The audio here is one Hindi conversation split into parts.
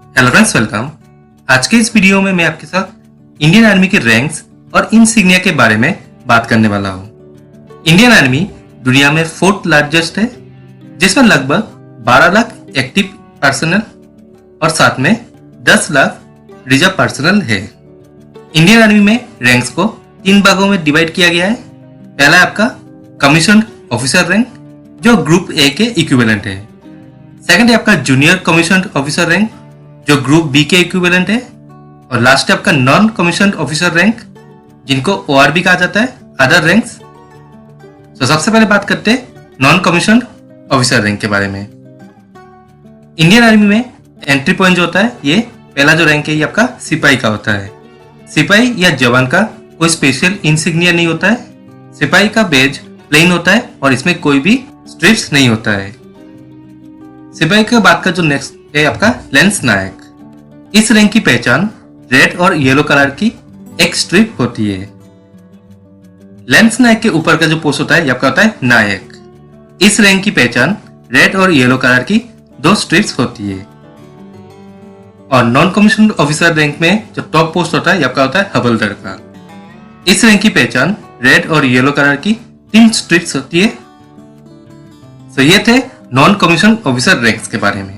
Hello friends, welcome. आज के इस वीडियो में मैं आपके साथ इंडियन आर्मी के रैंक्स और इंसिग्निया के बारे में बात करने वाला हूँ। इंडियन आर्मी दुनिया में 4th लार्जेस्ट है, जिसमें लगभग 12 लाख एक्टिव पर्सनल और साथ में 10 लाख रिजर्व पर्सनल है। इंडियन आर्मी में रैंक्स को 3 भागों में डिवाइड किया गया है। पहला है आपका कमीशन ऑफिसर रैंक, जो ग्रुप ए के इक्विवेलेंट है। सेकंड है आपका जूनियर कमीशन ऑफिसर रैंक, जो ग्रुप बी के इक्विवेलेंट है। और लास्ट है आपका नॉन कमीशन ऑफिसर रैंक, जिनको ORB कहा जाता है, अदर रैंक्स। तो सबसे पहले बात करते हैं नॉन कमीशन ऑफिसर रैंक के बारे में। इंडियन आर्मी में एंट्री पॉइंट जो होता है, ये पहला जो रैंक है ये आपका सिपाही का होता है। सिपाही या जवान का कोई स्पेशल इंसिग्निया नहीं होता है। सिपाही का बेज प्लेन होता है और इसमें कोई भी स्ट्रिप्स नहीं होता है। सिपाही के बाद का जो नेक्स्ट है आपका लेंस नायक। इस रैंक की पहचान रेड और येलो कलर की एक स्ट्रिप होती है। लेंस नायक के ऊपर का जो पोस्ट होता है ये आपका होता है नायक। इस रैंक की पहचान रेड और येलो कलर की 2 स्ट्रिप्स होती है। और नॉन कमीशन ऑफिसर रैंक में जो टॉप पोस्ट होता है ये आपका होता है हवलदार का। इस रैंक की पहचान रेड और येलो कलर की 3 स्ट्रिप्स होती है। तो ये थे नॉन कमीशन ऑफिसर रैंक्स के बारे में।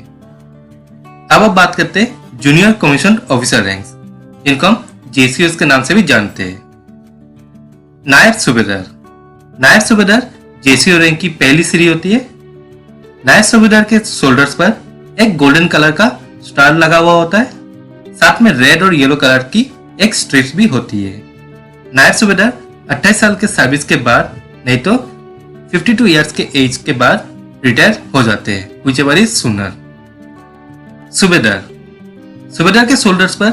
अब आप बात करते हैं जूनियर कमीशन ऑफिसर रैंक्स, जिनको हम JCOs के नाम से भी जानते हैं। नायब सूबेदार। नायब सूबेदार JCO रैंक की पहली सीढ़ी होती है। नायब सूबेदार के शोल्डर्स पर एक गोल्डन कलर का स्टार लगा हुआ होता है, साथ में रेड और येलो कलर की एक स्ट्रिप्स भी होती है। नायब सूबेदार 28 साल के सर्विस के बाद नहीं तो 52 इयर्स के एज के बाद रिटायर हो जाते हैं, whichever is sooner। सूबेदार। सूबेदार के शोल्डर्स पर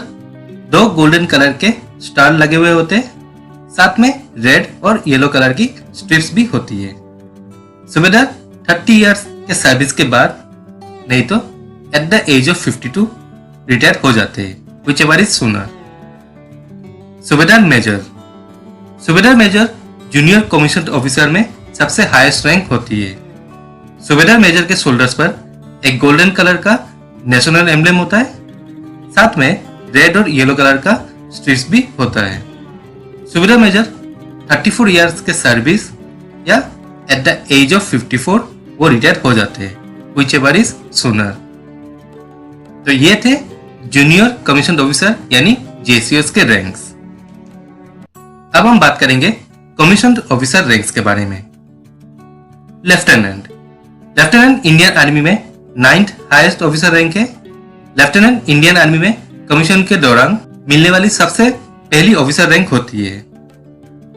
2 गोल्डन कलर के स्टार लगे हुए होते हैं, साथ में रेड और येलो कलर की स्ट्रिप्स भी होती है। सूबेदार 30 इयर्स के सर्विस के बाद नहीं तो at the age of 52 retire हो जाते हैं, whichever is sooner। Subedar major. Subedar major junior commission officer में सबसे हाईएस्ट रैंक होती है। सूबेदार मेजर के शोल्डर्स पर एक गोल्डन कलर का नेशनल एम्ब्लेम होता है, साथ में रेड और येलो कलर का स्ट्रिप्स भी होता है। सूबेदार मेजर 34 इयर्स के सर्विस या एट द एज ऑफ 54 वो रिटायर हो जाते हैं, whichever is sooner। तो ये थे जूनियर कमीशन ऑफिसर यानी JCOs के रैंक्स। अब हम बात करेंगे कमीशन ऑफिसर रैंक्स के बारे में। लेफ्टिनेंट। लेफ्टिनेंट इंडियन आर्मी में 9th हाईएस्ट ऑफिसर रैंक है। लेफ्टिनेंट इंडियन आर्मी में कमीशन के दौरान मिलने वाली सबसे पहली ऑफिसर रैंक होती है।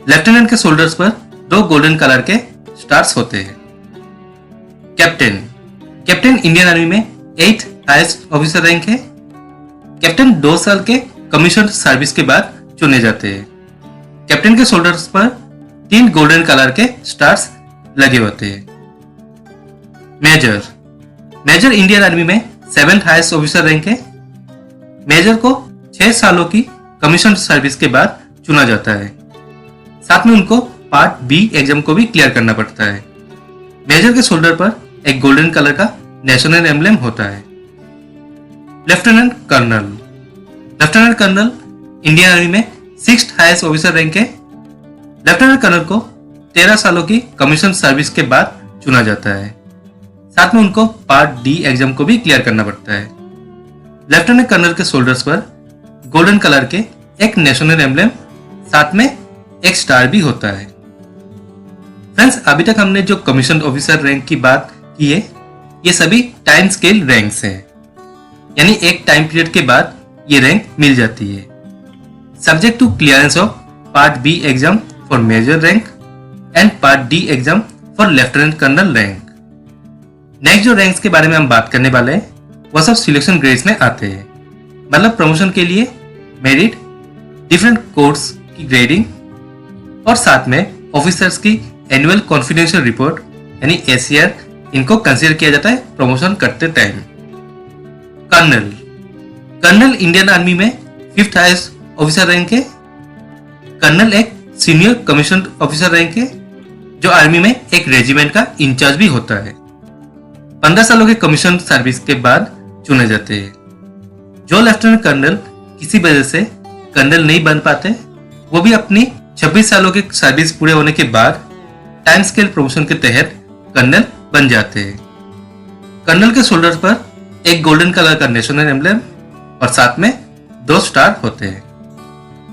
लेफ्टिनेंट के शोल्डर्स पर 2 गोल्डन कलर के स्टार्स होते हैं। कैप्टन। कैप्टन इंडियन आर्मी में 8th हाईएस्ट ऑफिसर रैंक है। कैप्टन 2 साल के कमीशन सर्विस के बाद चुने जाते हैं। कैप्टन के शोल्डर्स पर 3 गोल्डन कलर के स्टार्स लगे होते हैं। मेजर। मेजर इंडियन आर्मी में 7th हाईएस्ट ऑफिसर रैंक है। मेजर को 6 सालों की कमीशन सर्विस के बाद चुना जाता है, साथ में उनको पार्ट B एग्जाम को भी क्लियर करना पड़ता है। मेजर के शोल्डर पर एक गोल्डन कलर का नेशनल एम्ब्लेम होता है। Lieutenant colonel. Lieutenant colonel Indian army में 6th हाईएस्ट ऑफिसर रैंक है। लेफ्टिनेंट कर्नल को 13 सालों की कमीशन सर्विस के बाद चुना जाता है, साथ में उनको पार्ट D एग्जाम को भी क्लियर करना पड़ता है। लेफ्टिनेंट कर्नल के शोल्डर्स पर गोल्डन कलर के एक नेशनल एम्ब्लेम, साथ में एक स्टार भी होता है। फ्रेंड्स, अभी तक हमने जो कमीशन ऑफिसर रैंक की बात की है, ये सभी टाइम स्केल रैंक्स हैं, यानी एक टाइम पीरियड के बाद ये रैंक मिल जाती है। Subject to clearance of part B exam for major rank and part D exam for lieutenant colonel rank. Next जो रैंक्स के बारे में हम बात करने वाले हैं वो सब सिलेक्शन ग्रेड्स में आते हैं, मतलब प्रमोशन के लिए मेरिट, डिफरेंट कोर्स की ग्रेडिंग और साथ में ऑफिसर्स की एनुअल कॉन्फिडेंशियल रिपोर्ट यानी ACR, इनको कंसीडर किया जाता है प्रमोशन करते time. Colonel. Colonel Indian army में 5th हाईएस्ट ऑफिसर रैंक है। कर्नल एक सीनियर कमीशन ऑफिसर रैंक है, जो आर्मी में एक रेजिमेंट का इंचार्ज भी होता है। 15 सालों के कमीशन सर्विस के बाद चुने जाते हैं। जो लेफ्टिनेंट कर्नल किसी वजह से कर्नल नहीं बन पाते, वो भी अपनी 26 सालों की सर्विस पूरे होने के बाद टाइम स्केल प्रमोशन के तहत कर्नल बन जाते हैं। कर्नल के शोल्डर पर एक गोल्डन कलर का नेशनल एम्ब्लेम और साथ में 2 स्टार होते हैं।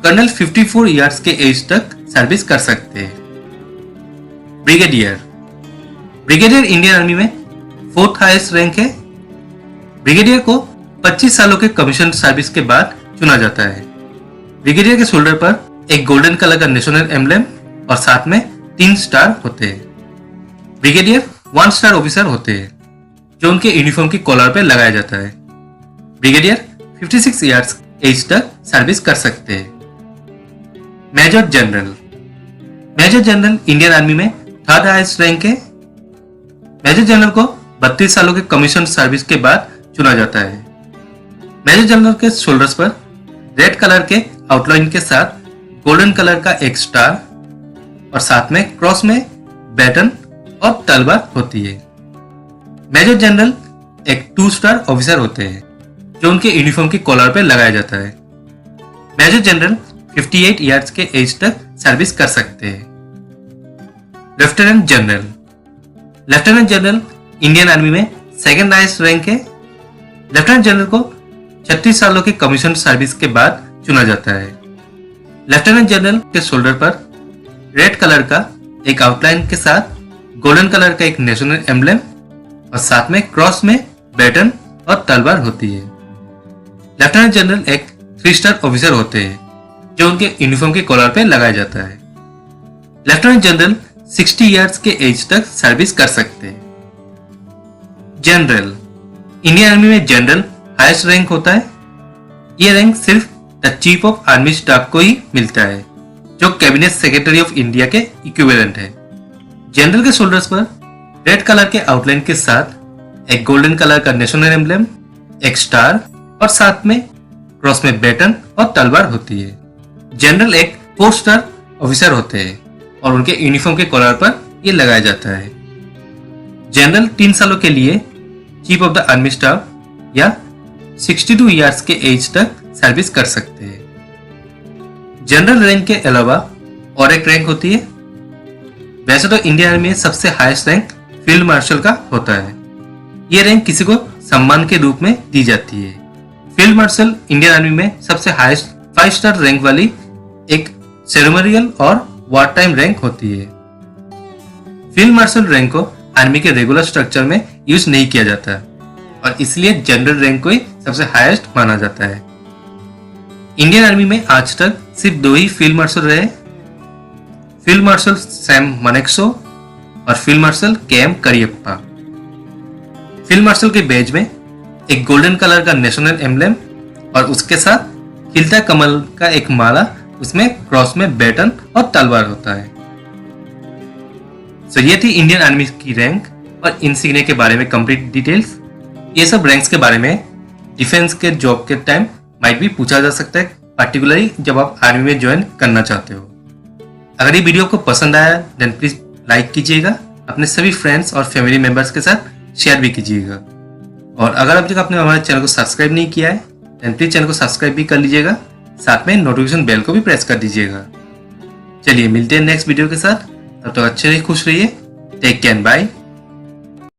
कर्नल 54 इयर्स के एज तक सर्विस कर सकते हैं। ब्रिगेडियर ब्रिगेडियर इंडियन आर्मी में 4th हाईएस्ट रैंक है। ब्रिगेडियर को 25 सालों के कमीशन सर्विस के बाद चुना जाता है। ब्रिगेडियर के शोल्डर पर एक गोल्डन कलर का नेशनल एम्ब्लेम और साथ में 3 स्टार होते हैं। ब्रिगेडियर 1 स्टार ऑफिसर होते हैं जो उनके यूनिफॉर्म की कॉलर पर लगाया जाता है। ब्रिगेडियर 56 इयर्स एज तक सर्विस कर सकते हैं। Major general major general Indian army में 3rd हाईएस्ट रैंक है। मेजर जनरल को 32 सालों के कमीशन सर्विस के बाद चुना जाता है। मेजर जनरल के शोल्डर्स पर रेड कलर के आउटलाइन के साथ गोल्डन कलर का एक स्टार और साथ में क्रॉस में बैटन और तलवार होती है। मेजर जनरल एक 2 स्टार ऑफिसर होते हैं जो उनके यूनिफॉर्म की कॉलर पर लगाया जाता है। मेजर जनरल 58 इयर्स के एज तक सर्विस कर सकते हैं। Lieutenant general lieutenant general Indian army में 2nd हाईएस्ट रैंक है। लेफ्टिनेंट जनरल को 36 सालों के कमीशन सर्विस के बाद चुना जाता है। लेफ्टिनेंट जनरल के शोल्डर पर रेड कलर का एक आउटलाइन के साथ गोल्डन कलर का एक नेशनल एम्ब्लेम और साथ में क्रॉस में बैटन और तलवार होती है। लेफ्टिनेंट जनरल एक 3 स्टार ऑफिसर होते हैं जो उनके यूनिफॉर्म के कॉलर पे लगाया जाता है। लेफ्टिनेंट जनरल 60 इयर्स के एज तक सर्विस कर सकते हैं। जनरल इंडियन आर्मी में जनरल हाईएस्ट रैंक होता है। यह रैंक सिर्फ the chief of army staff को ही मिलता है जो कैबिनेट सेक्रेटरी ऑफ इंडिया के इक्विवेलेंट है। जनरल के शोल्डर्स पर रेड कलर के आउटलाइन के साथ एक गोल्डन कलर का नेशनल एम्ब्लेम, एक स्टार और साथ में क्रॉस में बैटन और तलवार होती है। जनरल एक 4 स्टार ऑफिसर होते हैं और उनके यूनिफॉर्म के कॉलर पर यह लगाया जाता है। जनरल 3 सालों के लिए chief of the army staff या 62 इयर्स के एज तक सर्विस कर सकते हैं। जनरल रैंक के अलावा और एक रैंक होती है। वैसे तो इंडियन आर्मी में सबसे हाईएस्ट रैंक फील्ड मार्शल का होता है। यह रैंक किसी को सम्मान के रूप में दी जाती है। फील्ड मार्शल इंडियन आर्मी में सबसे हाईएस्ट 5 स्टार रैंक वाली एक सेरेमोनियल और वॉर टाइम रैंक होती है। फील्ड मार्शल रैंक को आर्मी के रेगुलर स्ट्रक्चर में यूज नहीं किया जाता और इसलिए जनरल रैंक को ही सबसे हाईएस्ट माना जाता है। इंडियन आर्मी में आज तक सिर्फ 2 ही फील्ड मार्शल रहे, फील्ड मार्शल सैम मनेक्सो और field marshal KM. Cariappa. Field marshal के बैज में एक गोल्डन कलर का नेशनल एम्ब्लेम और उसके साथ खिलता कमल का एक माला, उसमें क्रॉस में बैटन और तलवार होता है। सो ये थी इंडियन आर्मी की रैंक और इंसिग्निया के बारे में कंप्लीट डिटेल्स। ये सब रैंक्स के बारे में डिफेंस के जॉब के टाइम माइट भी पूछा जा सकता है, पार्टिकुलरली जब आप आर्मी में ज्वाइन करना चाहते हो। अगर ये वीडियो आपको पसंद आया देन प्लीज लाइक कीजिएगा, अपने सभी फ्रेंड्स और फैमिली मेंबर्स के साथ शेयर भी कीजिएगा। और अगर अब तक आपने हमारे चैनल को सब्सक्राइब नहीं किया है देन प्लीज चैनल को सब्सक्राइब भी कर लीजिएगा, साथ में नोटिफिकेशन बेल को भी प्रेस कर दीजिएगा। चलिए मिलते हैं नेक्स्ट वीडियो के साथ, तब तक अच्छे रहिए, खुश रहिए, टेक केयर, बाय।